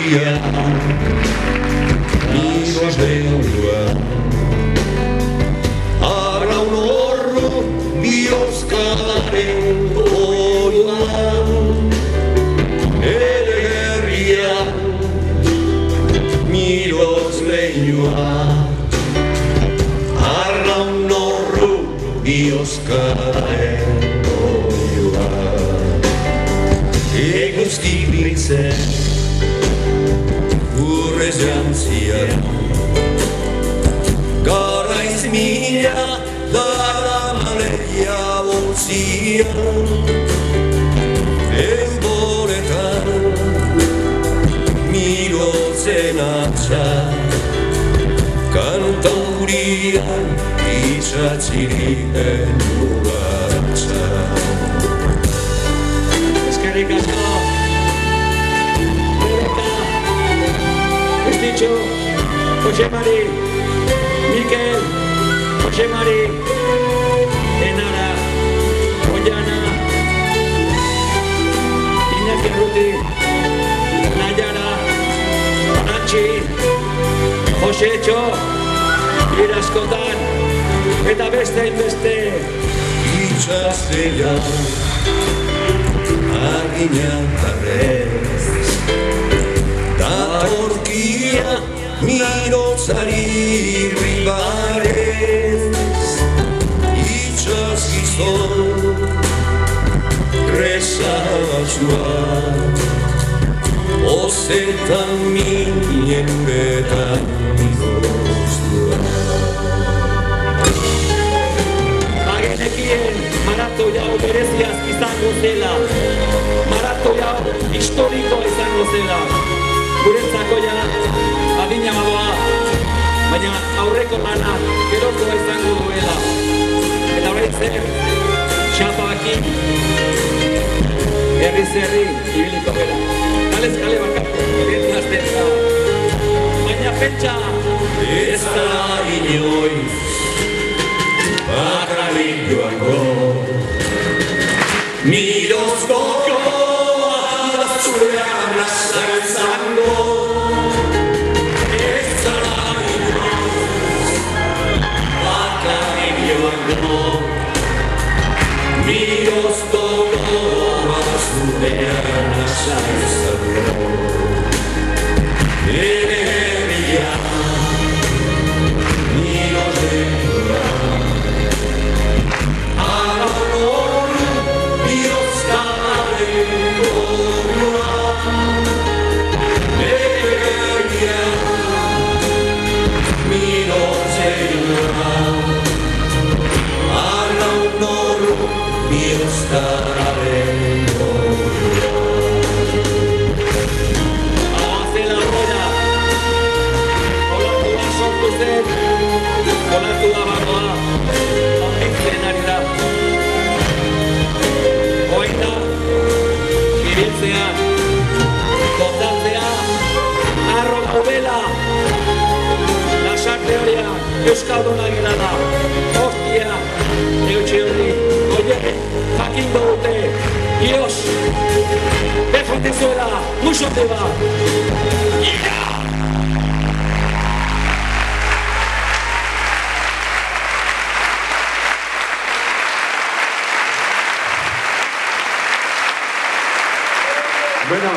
herria Miros deua Arraun horro bihozkaren oioan Ere herria Miros leinua Arraun horro bihozkaren oioan Eguzki biltzen urrez jantzian Garaiz mila daramaneia bontzian Enboretan mirotzen atza Kantaurian itxatzirien ugatza Eskerrik asko Estitxo, Jose Mari, Mikel, Jose Mari, Enara, Ollana, Iñaki Arruti, Nayara, Nachi, Jose Etxo, Iraskotan, eta beste hainbeste. Itxastean, arginan tarrez Datorkia mirotzari ribarez Itxas gizon rezatzua Ozetan minen uretan goztua Bagenekien maratoia hau bereziaz izango zela Maratoia hau historikoa izango zela Guretzako ja adina badoa, baina aurreko lana gerokoa izango duela. Eta horrein zer, xapabakin, herri ibiliko bera. Kalez kale bakatu, egin azten da. Baina pentsa, ez da inoiz, bakarrik joango. Mirozko joa zurean azar zango. Ez zara inoiz, bakarrik joango. Mirozko joa zurean azar zango. Ere herria, miros deua. Olatu da bagoa, amaitzen ari da. Oita, ibiltzea, kontatzea, arro gaubela. Lasarte horia, euskalduna gela da. Hostia, eutxe hori, oie, jakingo dute. Dios, befantezuela, musote ba. Bueno,